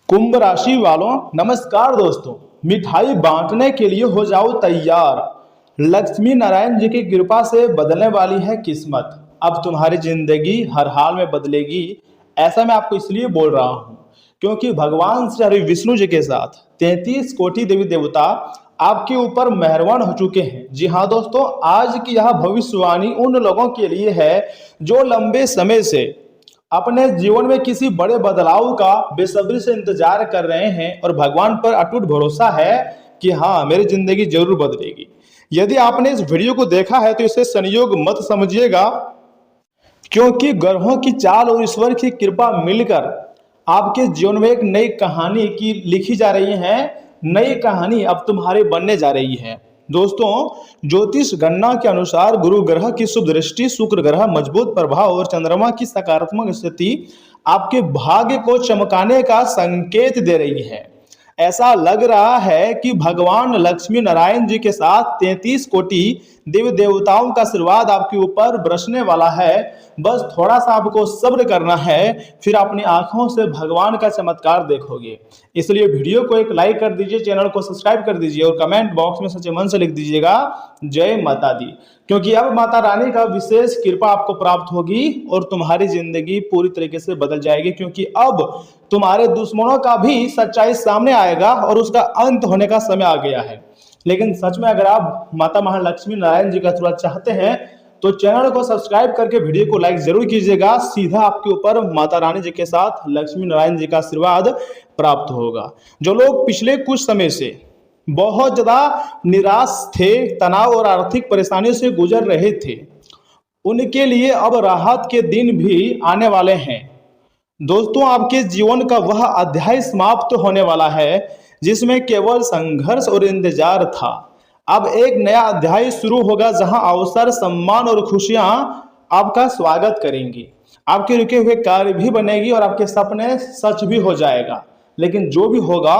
कुंभ राशि वालों नमस्कार दोस्तों। मिठाई बांटने के लिए हो जाओ तैयार। लक्ष्मी नारायण जी की कृपा से बदलने वाली है किस्मत। अब तुम्हारी जिंदगी हर हाल में बदलेगी। ऐसा मैं आपको इसलिए बोल रहा हूं क्योंकि भगवान श्री हरि विष्णु जी के साथ 33 कोटि देवी देवता आपके ऊपर मेहरबान हो चुके हैं। जी हाँ दोस्तों, आज की यह भविष्यवाणी उन लोगों के लिए है जो लंबे समय से अपने जीवन में किसी बड़े बदलाव का बेसब्री से इंतजार कर रहे हैं और भगवान पर अटूट भरोसा है कि हाँ, मेरी जिंदगी जरूर बदलेगी। यदि आपने इस वीडियो को देखा है तो इसे संयोग मत समझिएगा, क्योंकि ग्रहों की चाल और ईश्वर की कृपा मिलकर आपके जीवन में एक नई कहानी की लिखी जा रही है। नई कहानी अब तुम्हारे बनने जा रही है। दोस्तों, ज्योतिष गणना के अनुसार गुरु ग्रह की शुभ दृष्टि, शुक्र ग्रह मजबूत प्रभाव और चंद्रमा की सकारात्मक स्थिति आपके भाग्य को चमकाने का संकेत दे रही है। ऐसा लग रहा है कि भगवान लक्ष्मी नारायण जी के साथ 33 कोटि देवी देवताओं का आशीर्वाद आपके ऊपर बरसने वाला है। बस थोड़ा सा आपको सब्र करना है, फिर अपनी आंखों से भगवान का चमत्कार देखोगे। इसलिए वीडियो को एक लाइक कर दीजिए, चैनल को सब्सक्राइब कर दीजिए और कमेंट बॉक्स में सच्चे मन से लिख दीजिएगा जय माता दी, क्योंकि अब माता रानी का विशेष कृपा आपको प्राप्त होगी और तुम्हारी जिंदगी पूरी तरीके से बदल जाएगी। क्योंकि अब तुम्हारे दुश्मनों का भी सच्चाई सामने आएगा और उसका अंत होने का समय आ गया है। लेकिन सच में अगर आप माता महालक्ष्मी नारायण जी का आशीर्वाद चाहते हैं तो चैनल को सब्सक्राइब करके वीडियो को लाइक जरूर कीजिएगा। सीधा आपके ऊपर माता रानी जी के साथ लक्ष्मी नारायण जी का आशीर्वाद प्राप्त होगा। जो लोग पिछले कुछ समय से बहुत ज्यादा निराश थे, तनाव और आर्थिक परेशानियों से गुजर रहे थे, उनके लिए अब राहत के दिन भी आने वाले हैं। दोस्तों, आपके जीवन का वह अध्याय समाप्त होने वाला है जिसमें केवल संघर्ष और इंतजार था। अब एक नया अध्याय शुरू होगा जहां अवसर, सम्मान और खुशियां आपका स्वागत करेंगी। आपके रुके हुए कार्य भी बनेगी और आपके सपने सच भी हो जाएगा। लेकिन जो भी होगा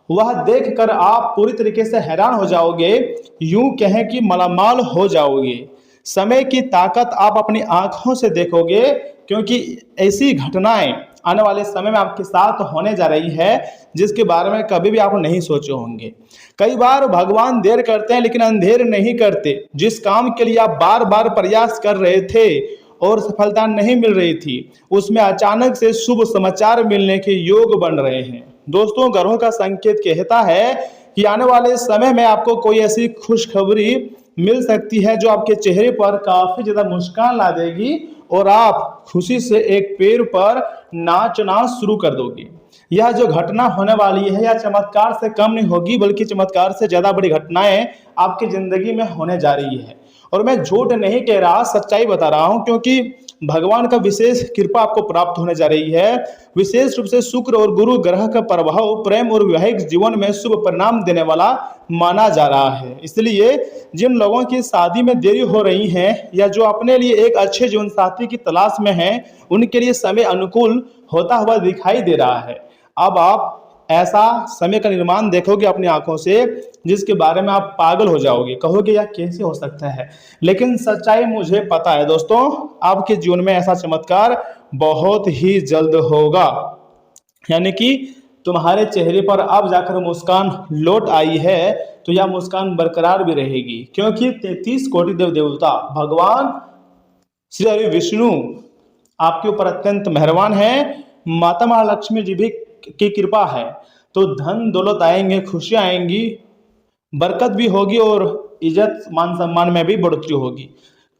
वह देखकर आप पूरी तरीके से हैरान हो जाओगे, यूं कहें कि मालामाल हो जाओगे। समय की ताकत आप अपनी आंखों से देखोगे, क्योंकि ऐसी घटनाएं आने वाले समय में आपके साथ होने जा रही है जिसके बारे में कभी भी आप नहीं सोचे होंगे। कई बार भगवान देर करते हैं लेकिन अंधेर नहीं करते। जिस काम के लिए आप बार बार प्रयास कर रहे थे और सफलता नहीं मिल रही थी, उसमें अचानक से शुभ समाचार मिलने के योग बन रहे हैं। दोस्तों, ग्रहों का संकेत कहता है कि आने वाले समय में आपको कोई ऐसी खुशखबरी मिल सकती है जो आपके चेहरे पर काफी ज्यादा मुस्कान ला देगी और आप खुशी से एक पैर पर नाचना शुरू कर दोगे। यह जो घटना होने वाली है यह चमत्कार से कम नहीं होगी, बल्कि चमत्कार से ज्यादा बड़ी घटनाएं आपकी जिंदगी में होने जा रही है। और मैं झूठ नहीं कह रहा, सच्चाई बता रहा हूं, क्योंकि भगवान का विशेष कृपा आपको प्राप्त होने जा रही है। विशेष रूप से शुक्र और गुरु ग्रह का प्रभाव प्रेम और वैवाहिक जीवन में शुभ परिणाम देने वाला माना जा रहा है। इसलिए जिन लोगों की शादी में देरी हो रही है या जो अपने लिए एक अच्छे जीवन साथी की तलाश में हैं, उनके लिए समय अनुकूल होता हुआ दिखाई दे रहा है। अब आप ऐसा समय का निर्माण देखोगे अपनी आंखों से जिसके बारे में आप पागल हो जाओगे, कहोगे यह कैसे हो सकता है। लेकिन सच्चाई मुझे पता है दोस्तों, आपके जीवन में ऐसा चमत्कार बहुत ही जल्द होगा। यानी कि तुम्हारे चेहरे पर अब जाकर मुस्कान लौट आई है तो यह मुस्कान बरकरार भी रहेगी, क्योंकि 33 कोटि देव देवता भगवान श्री हरि विष्णु आपके ऊपर अत्यंत मेहरबान है। माता महालक्ष्मी जी भी की कृपा है तो धन दौलत आएंगे, खुशियां आएंगी, बरकत भी होगी और इज्जत मान सम्मान में भी बढ़ोतरी होगी।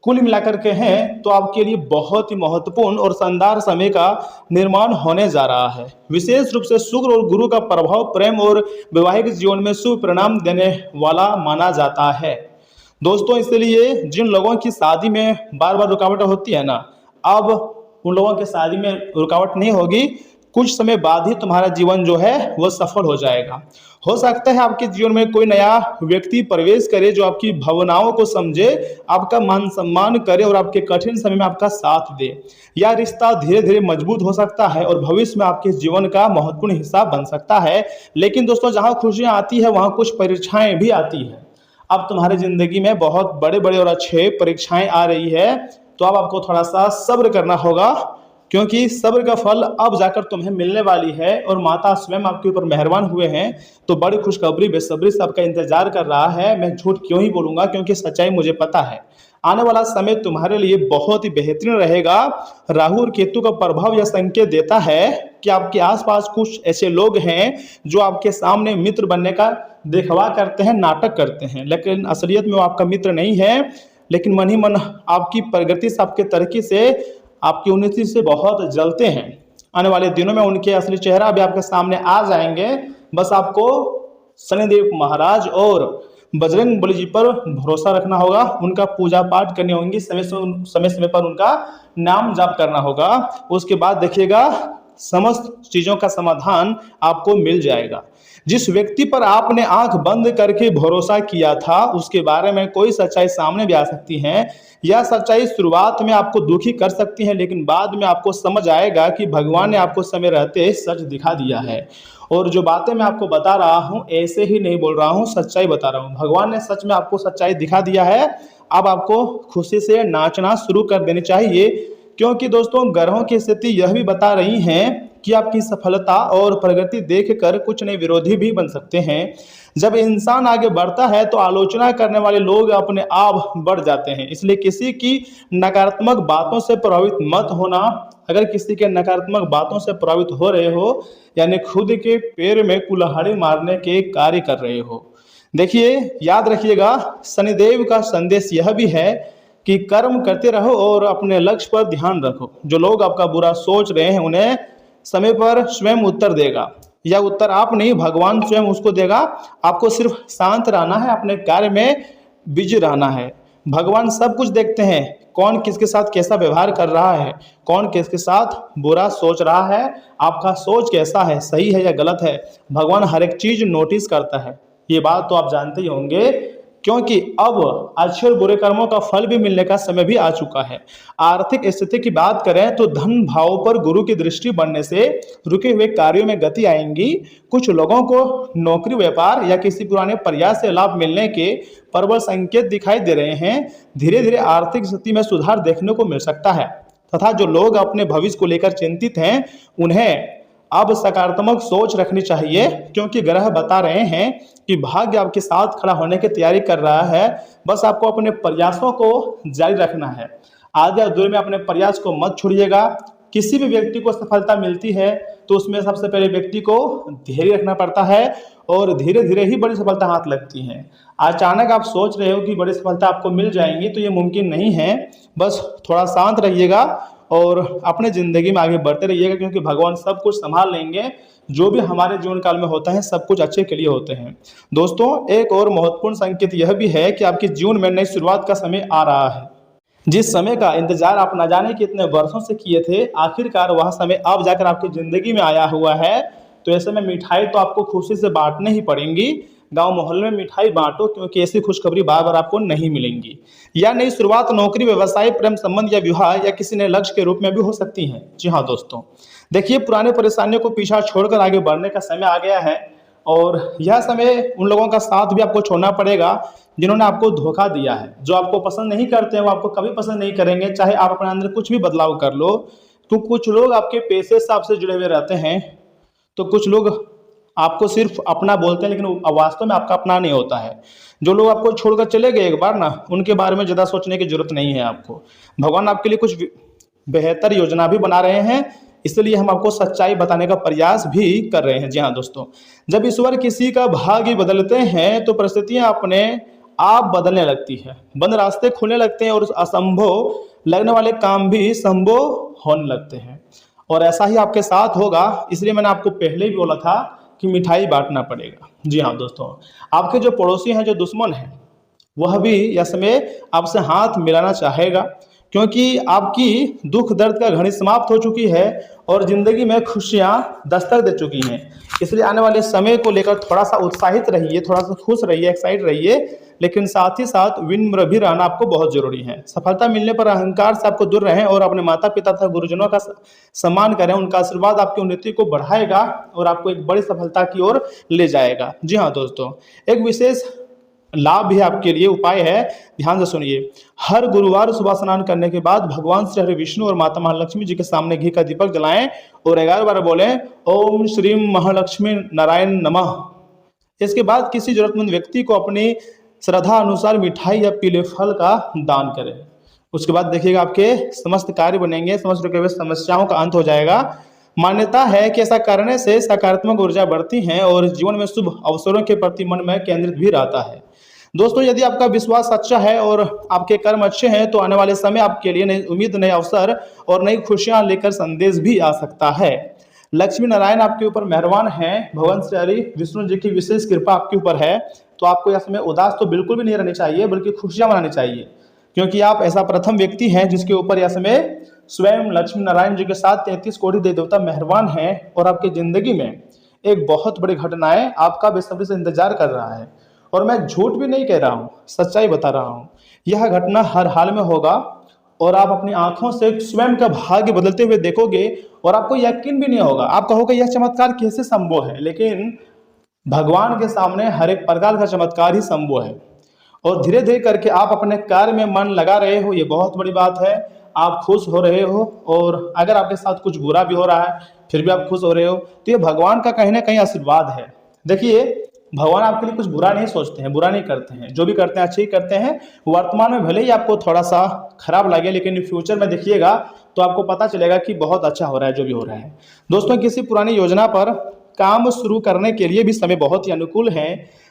कुल मिलाकर के हैं तो आपके लिए बहुत ही महत्वपूर्ण और शानदार समय का निर्माण होने जा रहा है। विशेष रूप से शुक्र और गुरु का प्रभाव प्रेम और वैवाहिक जीवन में शुभ परिणाम देने वाला माना जाता है। दोस्तों, इसलिए जिन लोगों की शादी में बार बार रुकावट होती है ना, अब उन लोगों की शादी में रुकावट नहीं होगी। कुछ समय बाद ही तुम्हारा जीवन जो है वो सफल हो जाएगा। हो सकता है आपके जीवन में कोई नया व्यक्ति प्रवेश करे जो आपकी भावनाओं को समझे, आपका मान सम्मान करे और आपके कठिन समय में आपका साथ दे। यह रिश्ता धीरे धीरे मजबूत हो सकता है और भविष्य में आपके जीवन का महत्वपूर्ण हिस्सा बन सकता है। लेकिन दोस्तों, जहाँ खुशियाँ आती है वहाँ कुछ परीक्षाएं भी आती है। अब तुम्हारी जिंदगी में बहुत बड़े बड़े और अच्छे परीक्षाएं आ रही है, तो अब आपको थोड़ा सा सब्र करना होगा, क्योंकि सब्र का फल अब जाकर तुम्हें मिलने वाली है और माता स्वयं आपके ऊपर मेहरबान हुए हैं। तो बड़ी खुशखबरी बेसब्री से आपका इंतजार कर रहा है। मैं झूठ क्यों ही बोलूंगा, क्योंकि सच्चाई मुझे पता है। आने वाला समय तुम्हारे लिए बहुत ही बेहतरीन रहेगा। राहु और केतु का प्रभाव यह संकेत देता है कि आपके आसपास कुछ ऐसे लोग हैं जो आपके सामने मित्र बनने का दिखवा करते हैं, नाटक करते हैं, लेकिन असलियत में वो आपका मित्र नहीं है। लेकिन मन ही मन आपकी प्रगति से, आपके तरक्की से, आपकी उन्नति से बहुत जलते हैं। आने वाले दिनों में उनके असली चेहरा भी आपके सामने आ जाएंगे। बस आपको शनिदेव महाराज और बजरंग बली जी पर भरोसा रखना होगा, उनका पूजा पाठ करनी होंगी, समय समय पर उनका नाम जाप करना होगा। उसके बाद देखिएगा समस्त चीजों का समाधान आपको मिल जाएगा। जिस व्यक्ति पर आपने आंख बंद करके भरोसा किया था उसके बारे में कोई सच्चाई सामने भी आ सकती है। यह सच्चाई शुरुआत में आपको दुखी कर सकती है, लेकिन बाद में आपको समझ आएगा कि भगवान ने आपको समय रहते सच दिखा दिया है। और जो बातें मैं आपको बता रहा हूँ ऐसे ही नहीं बोल रहा हूँ, सच्चाई बता रहा हूँ। भगवान ने सच में आपको सच्चाई दिखा दिया है। अब आपको खुशी से नाचना शुरू कर देनी चाहिए, क्योंकि दोस्तों ग्रहों की स्थिति यह भी बता रही हैं कि आपकी सफलता और प्रगति देखकर कुछ नए विरोधी भी बन सकते हैं। जब इंसान आगे बढ़ता है तो आलोचना करने वाले लोग अपने आप बढ़ जाते हैं, इसलिए किसी की नकारात्मक बातों से प्रभावित मत होना। अगर किसी के नकारात्मक बातों से प्रभावित हो रहे हो, यानी खुद के पैर में कुल्हाड़ी मारने के कार्य कर रहे हो, देखिए याद रखिएगा शनिदेव का संदेश यह भी है कि कर्म करते रहो और अपने लक्ष्य पर ध्यान रखो। जो लोग आपका बुरा सोच रहे हैं उन्हें समय पर स्वयं उत्तर देगा। यह उत्तर आप नहीं, भगवान स्वयं उसको देगा। आपको सिर्फ शांत रहना है, अपने कार्य में बिजी रहना है। भगवान सब कुछ देखते हैं, कौन किसके साथ कैसा व्यवहार कर रहा है, कौन किसके साथ बुरा सोच रहा है, आपका सोच कैसा है, सही है या गलत है। भगवान हर एक चीज नोटिस करता है, ये बात तो आप जानते ही होंगे। क्योंकि अब अच्छे और बुरे कर्मों का फल भी मिलने का समय भी आ चुका है। आर्थिक स्थिति की बात करें तो धन भाव पर गुरु की दृष्टि बनने से रुके हुए कार्यों में गति आएंगी। कुछ लोगों को नौकरी, व्यापार या किसी पुराने प्रयास से लाभ मिलने के प्रबल संकेत दिखाई दे रहे हैं। धीरे धीरे आर्थिक स्थिति में सुधार देखने को मिल सकता है, तथा जो लोग अपने भविष्य को लेकर चिंतित हैं उन्हें अब सकारात्मक सोच रखनी चाहिए, क्योंकि ग्रह बता रहे हैं कि भाग्य आपके साथ खड़ा होने की तैयारी कर रहा है। बस आपको अपने प्रयासों को जारी रखना है। आगे दूर में अपने प्रयास को मत छोड़िएगा। किसी भी व्यक्ति को सफलता मिलती है तो उसमें सबसे पहले व्यक्ति को धैर्य रखना पड़ता है और धीरे धीरे ही बड़ी सफलता हाथ लगती है। अचानक आप सोच रहे हो कि बड़ी सफलता आपको मिल जाएंगी तो ये मुमकिन नहीं है। बस थोड़ा शांत रहिएगा और अपने जिंदगी में आगे बढ़ते रहिएगा, क्योंकि भगवान सब कुछ संभाल लेंगे। जो भी हमारे जीवन काल में होता है सब कुछ अच्छे के लिए होते हैं। दोस्तों एक और महत्वपूर्ण संकेत यह भी है कि आपके जीवन में नई शुरुआत का समय आ रहा है। जिस समय का इंतजार आप न जाने कितने वर्षों से किए थे, आखिरकार वह समय अब जाकर आपकी जिंदगी में आया हुआ है। तो ऐसे में मिठाई तो आपको खुशी से बांटने ही पड़ेंगी। गांव मोहल्ले में मिठाई बांटो, क्योंकि ऐसी खुशखबरी बार बार आपको नहीं मिलेंगी। या नई शुरुआत नौकरी, व्यवसाय, प्रेम संबंध या विवाह या किसी नए लक्ष्य के रूप में भी हो सकती है। जी हाँ दोस्तों, देखिए पुराने परेशानियों को पीछा छोड़कर आगे बढ़ने का समय आ गया है। और यह समय उन लोगों का साथ भी आपको छोड़ना पड़ेगा जिन्होंने आपको धोखा दिया है। जो आपको पसंद नहीं करते हैं वो आपको कभी पसंद नहीं करेंगे, चाहे आप अपने अंदर कुछ भी बदलाव कर लो। तो कुछ लोग आपके पैसे से आपसे जुड़े हुए रहते हैं, तो कुछ लोग आपको सिर्फ अपना बोलते हैं, लेकिन वास्तव में आपका अपना नहीं होता है। जो लोग आपको छोड़कर चले गए एक बार ना, उनके बारे में ज़्यादा सोचने की जरूरत नहीं है आपको। भगवान आपके लिए कुछ बेहतर योजना भी बना रहे हैं, इसलिए हम आपको सच्चाई बताने का प्रयास भी कर रहे हैं। जी हाँ दोस्तों, जब ईश्वर किसी का भाग्य बदलते हैं तो परिस्थितियां अपने आप बदलने लगती है। बंद रास्ते खुलने लगते हैं और असंभव लगने वाले काम भी संभव होने लगते हैं। और ऐसा ही आपके साथ होगा, इसलिए मैंने आपको पहले भी बोला था कि मिठाई बांटना पड़ेगा। जी हाँ दोस्तों, आपके जो पड़ोसी हैं, जो दुश्मन हैं, वह भी यह समय आपसे हाथ मिलाना चाहेगा, क्योंकि आपकी दुख दर्द का घड़ी समाप्त हो चुकी है और जिंदगी में खुशियां दस्तक दे चुकी हैं। इसलिए आने वाले समय को लेकर थोड़ा सा उत्साहित रहिए, थोड़ा सा खुश रहिए, एक्साइट रहिए, लेकिन साथ ही साथ विनम्र भी रहना आपको बहुत जरूरी है। सफलता मिलने पर अहंकार से आपको दूर रहें और अपने माता पिता तथा गुरुजनों का सम्मान करें। उनका आशीर्वाद आपकी उन्नति को बढ़ाएगा और आपको एक बड़ी सफलता की ओर ले जाएगा। जी हाँ दोस्तों, एक विशेष लाभ भी आपके लिए उपाय है, ध्यान से सुनिए। हर गुरुवार सुबह स्नान करने के बाद भगवान श्री हरि विष्णु और माता महालक्ष्मी जी के सामने घी का दीपक जलाएं और 11 बार बोलें ओम श्री महालक्ष्मी नारायण नमः। इसके बाद किसी जरूरतमंद व्यक्ति को अपनी श्रद्धा अनुसार मिठाई या पीले फल का दान करें। उसके बाद देखिएगा आपके समस्त कार्य बनेंगे, समस्त रुके हुए समस्याओं का अंत हो जाएगा। मान्यता है कि ऐसा करने से सकारात्मक ऊर्जा बढ़ती है और जीवन में शुभ अवसरों के प्रति मन में केंद्रित भी रहता है। दोस्तों, यदि आपका विश्वास अच्छा है और आपके कर्म अच्छे हैं तो आने वाले समय आपके लिए नई उम्मीद, नए अवसर और नई खुशियां लेकर संदेश भी आ सकता है। लक्ष्मी नारायण आपके ऊपर मेहरबान हैं, भगवान श्री हरि विष्णु जी की विशेष कृपा आपके ऊपर है। तो आपको यह समय उदास तो बिल्कुल भी नहीं रहनी चाहिए, बल्कि खुशियां मनानी चाहिए, क्योंकि आप ऐसा प्रथम व्यक्ति हैं जिसके ऊपर यह समय स्वयं लक्ष्मी नारायण जी के साथ 33 कोटि देवता मेहरबान हैं और आपकी जिंदगी में एक बहुत बड़ी घटनाएं आपका बेसब्री से इंतजार कर रहा है। और मैं झूठ भी नहीं कह रहा हूँ, सच्चाई बता रहा हूँ। यह घटना हर हाल में होगा और आप अपनी आंखों से स्वयं का भाग्य बदलते हुए देखोगे और आपको यकीन भी नहीं होगा। आप कहोगे यह चमत्कार कैसे संभव है, लेकिन भगवान के सामने हर एक प्रकार का चमत्कार ही संभव है। और धीरे धीरे करके आप अपने कार्य में मन लगा रहे हो, ये बहुत बड़ी बात है। आप खुश हो रहे हो और अगर आपके साथ कुछ बुरा भी हो रहा है फिर भी आप खुश हो रहे हो, तो ये भगवान का कहीं ना कहीं आशीर्वाद है। देखिए, भगवान आपके लिए कुछ बुरा नहीं सोचते हैं, बुरा नहीं करते हैं, जो भी करते हैं अच्छे ही करते हैं। वर्तमान में भले ही आपको थोड़ा सा खराब लगे, लेकिन फ्यूचर में देखिएगा तो आपको पता चलेगा कि बहुत अच्छा हो रहा है जो भी हो रहा है। दोस्तों, किसी पुरानी योजना पर काम शुरू करने के लिए भी समय बहुत ही अनुकूल है।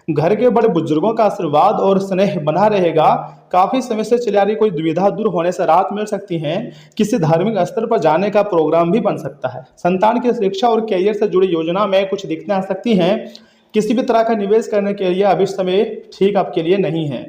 घर के बड़े बुजुर्गों का आशीर्वाद और स्नेह बना रहेगा। काफी समय से चली आ रही कोई दुविधा दूर होने से राहत मिल सकती है। किसी धार्मिक स्थल पर जाने का प्रोग्राम भी बन सकता है। संतान की शिक्षा और कैरियर से जुड़ी योजना में कुछ दिक्कतें आ सकती हैं। किसी भी तरह का निवेश करने के लिए अभी समय ठीक आपके लिए नहीं है।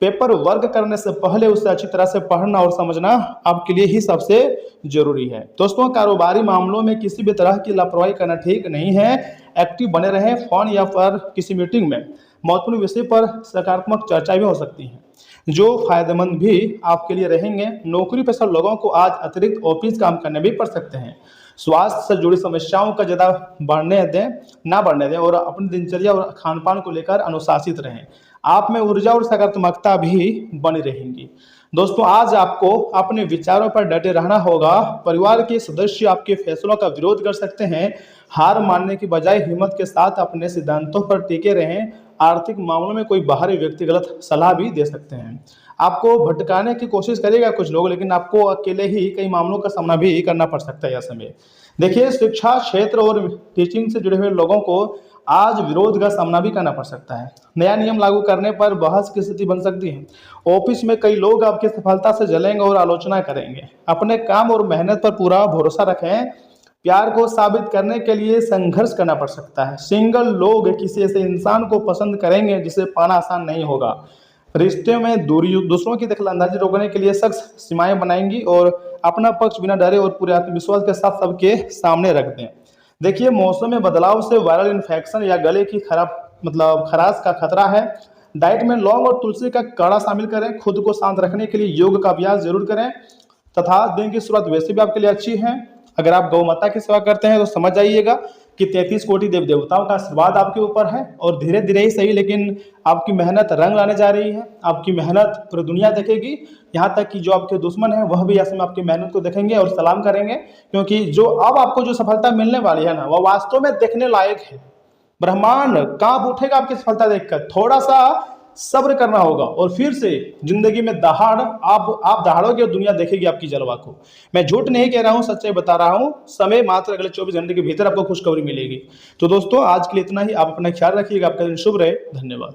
पेपर वर्क करने से पहले उसे अच्छी तरह से पढ़ना और समझना आपके लिए ही सबसे जरूरी है। दोस्तों, कारोबारी मामलों में किसी भी तरह की लापरवाही करना ठीक नहीं है। एक्टिव बने रहें। फोन या पर किसी मीटिंग में महत्वपूर्ण विषय पर सकारात्मक चर्चा भी हो सकती है, जो फायदेमंद भी आपके लिए रहेंगे। नौकरी पेशा लोगों को आज अतिरिक्त ऑफिस काम करने भी पड़ सकते हैं। स्वास्थ्य से जुड़ी समस्याओं का ज़्यादा ना बढ़ने दें और अपनी दिनचर्या और खान पान को लेकर अनुशासित रहें। आप में ऊर्जा और सकारात्मकता भी बनी रहेंगी। दोस्तों, आज आपको अपने विचारों पर डटे रहना होगा। परिवार के सदस्य आपके फैसलों का विरोध कर सकते हैं। हार मानने की बजाय हिम्मत के साथ अपने सिद्धांतों पर टिके रहें। आर्थिक मामलों में कोई बाहरी व्यक्ति गलत सलाह भी दे सकते हैं। आपको भटकाने की कोशिश करेगा कुछ लोग, लेकिन आपको अकेले ही कई मामलों का सामना भी करना पड़ सकता है यह समय। देखिए, शिक्षा क्षेत्र और टीचिंग से जुड़े हुए लोगों को आज विरोध का सामना भी करना पड़ सकता है। नया नियम लागू करने पर बहस की स्थिति बन सकती है। ऑफिस में कई लोग आपकी सफलता से जलेंगे और आलोचना करेंगे। अपने काम और मेहनत पर पूरा भरोसा रखें। प्यार को साबित करने के लिए संघर्ष करना पड़ सकता है। सिंगल लोग किसी ऐसे इंसान को पसंद करेंगे जिसे पाना आसान नहीं होगा। रिश्ते में दूरी, दूसरों की दखलंदाजी रोकने के लिए सख्त सीमाएं बनाएंगी और अपना पक्ष बिना डरे और पूरे आत्मविश्वास के साथ सबके सामने रख दें। देखिए, मौसम में बदलाव से वायरल इन्फेक्शन या गले की खराश का खतरा है। डाइट में लौंग और तुलसी का काढ़ा शामिल करें। खुद को शांत रखने के लिए योग का अभ्यास जरूर करें तथा दिन की शुरुआत वैसे भी आपके लिए अच्छी है। अगर आप गौ माता की सेवा करते हैं तो समझ जाइएगा कि 33 कोटि देव देवताओं का आशीर्वाद आपके ऊपर है और धीरे धीरे ही सही, लेकिन आपकी मेहनत रंग लाने जा रही है। आपकी मेहनत पूरी दुनिया देखेगी, यहाँ तक कि जो आपके दुश्मन हैं वह भी ऐसे में आपकी मेहनत को देखेंगे और सलाम करेंगे, क्योंकि जो अब आपको जो सफलता मिलने वाली है ना, वह वास्तव में देखने लायक है। ब्रह्मांड कांप उठेगा आपकी सफलता देखकर। थोड़ा सा सब्र करना होगा और फिर से जिंदगी में आप दहाड़ोगे और दुनिया देखेगी आपकी जलवा को। मैं झूठ नहीं कह रहा हूं, सच्चाई बता रहा हूं। समय मात्र अगले 24 घंटे के भीतर आपको खुशखबरी मिलेगी। तो दोस्तों, आज के लिए इतना ही। आप अपना ख्याल रखिएगा। आपका दिन शुभ रहे। धन्यवाद।